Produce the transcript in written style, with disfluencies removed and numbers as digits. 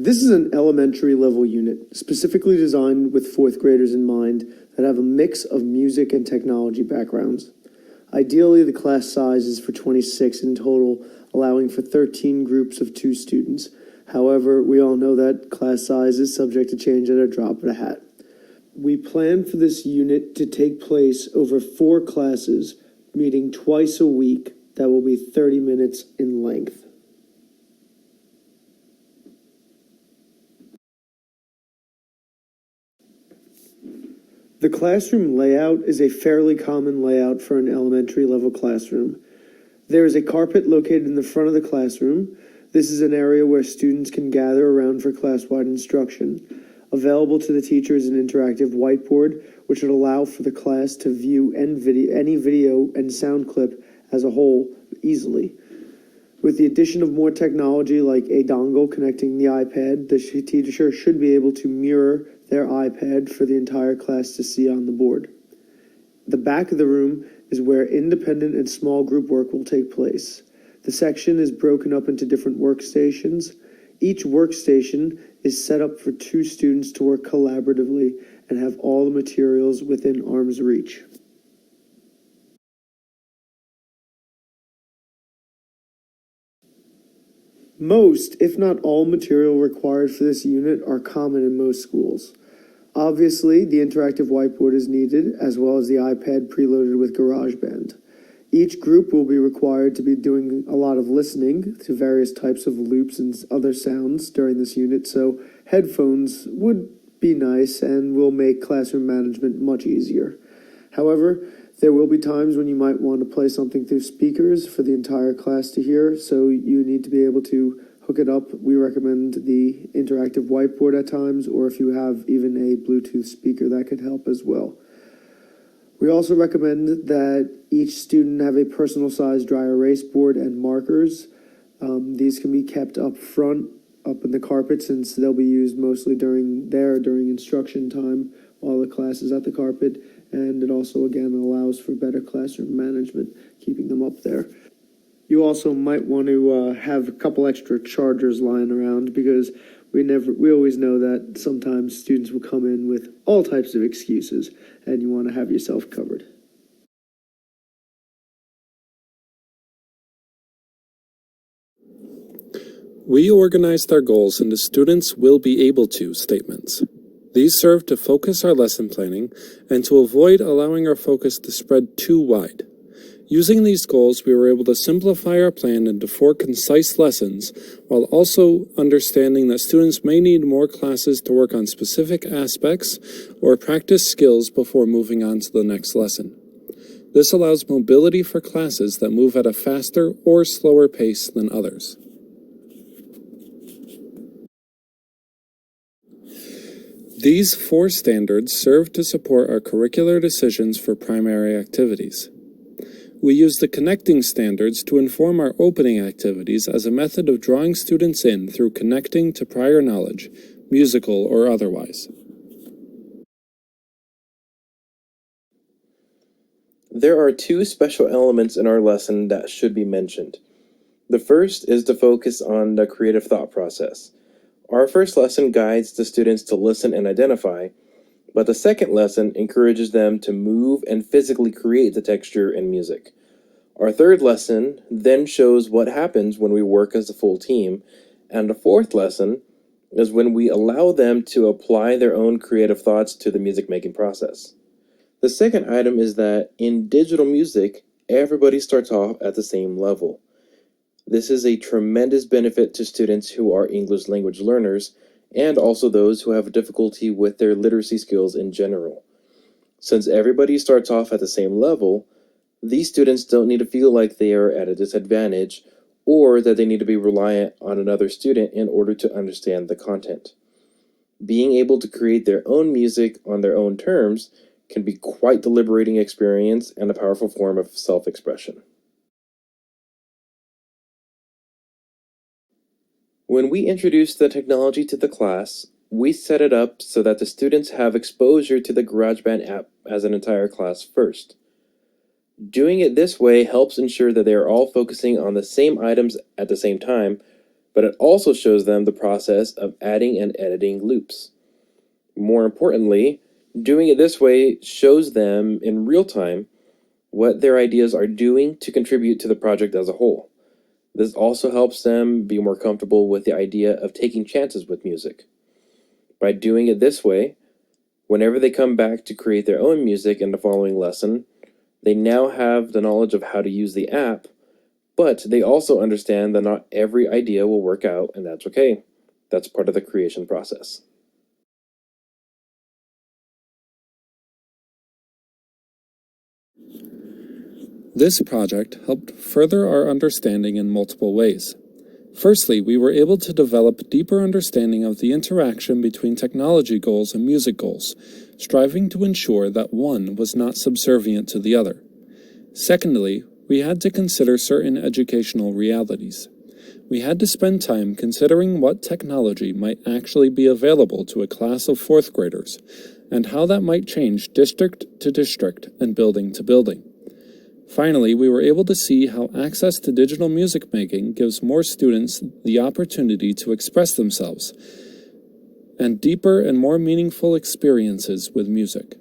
This is an elementary level unit specifically designed with fourth graders in mind that have a mix of music and technology backgrounds. Ideally, the class size is for 26 in total, allowing for 13 groups of 2 students. However, we all know that class size is subject to change at a drop of a hat. We plan for this unit to take place over 4 classes, meeting twice a week. That will be 30 minutes in length. The classroom layout is a fairly common layout for an elementary level classroom. There is a carpet located in the front of the classroom. This is an area where students can gather around for class-wide instruction. Available to the teacher is an interactive whiteboard, which would allow for the class to view any video and sound clip as a whole easily. With the addition of more technology like a dongle connecting the iPad, the teacher should be able to mirror their iPad for the entire class to see on the board. The back of the room is where independent and small group work will take place. The section is broken up into different workstations. Each workstation is set up for 2 students to work collaboratively and have all the materials within arm's reach. Most, if not all, material required for this unit are common in most schools. Obviously, the interactive whiteboard is needed, as well as the iPad preloaded with GarageBand. Each group will be required to be doing a lot of listening to various types of loops and other sounds during this unit, so headphones would be nice and will make classroom management much easier. However, there will be times when you might want to play something through speakers for the entire class to hear, so you need to be able to hook it up. We recommend the interactive whiteboard at times, or if you have even a Bluetooth speaker, that could help as well. We also recommend that each student have a personal-sized dry erase board and markers. These can be kept up front, up in the carpet, since they'll be used mostly during instruction time while the class is at the carpet, and it also, again, allows for better classroom management, keeping them up there. You also might want to have a couple extra chargers lying around, because we always know that sometimes students will come in with all types of excuses, and you want to have yourself covered. We organized our goals into students will be able to statements. These serve to focus our lesson planning and to avoid allowing our focus to spread too wide. Using these goals, we were able to simplify our plan into 4 concise lessons, while also understanding that students may need more classes to work on specific aspects or practice skills before moving on to the next lesson. This allows mobility for classes that move at a faster or slower pace than others. These 4 standards serve to support our curricular decisions for primary activities. We use the connecting standards to inform our opening activities as a method of drawing students in through connecting to prior knowledge, musical or otherwise. There are 2 special elements in our lesson that should be mentioned. The first is to focus on the creative thought process. Our first lesson guides the students to listen and identify, but the second lesson encourages them to move and physically create the texture and music. Our third lesson then shows what happens when we work as a full team, and the fourth lesson is when we allow them to apply their own creative thoughts to the music-making process. The second item is that in digital music, everybody starts off at the same level. This is a tremendous benefit to students who are English language learners, and also those who have difficulty with their literacy skills in general. Since everybody starts off at the same level, these students don't need to feel like they are at a disadvantage, or that they need to be reliant on another student in order to understand the content. Being able to create their own music on their own terms can be quite the liberating experience and a powerful form of self-expression. When we introduce the technology to the class, we set it up so that the students have exposure to the GarageBand app as an entire class first. Doing it this way helps ensure that they are all focusing on the same items at the same time, but it also shows them the process of adding and editing loops. More importantly, doing it this way shows them in real time what their ideas are doing to contribute to the project as a whole. This also helps them be more comfortable with the idea of taking chances with music. By doing it this way, whenever they come back to create their own music in the following lesson, they now have the knowledge of how to use the app, but they also understand that not every idea will work out, and that's okay. That's part of the creation process. This project helped further our understanding in multiple ways. Firstly, we were able to develop deeper understanding of the interaction between technology goals and music goals, striving to ensure that one was not subservient to the other. Secondly, we had to consider certain educational realities. We had to spend time considering what technology might actually be available to a class of fourth graders, and how that might change district to district and building to building. Finally, we were able to see how access to digital music making gives more students the opportunity to express themselves and deeper and more meaningful experiences with music.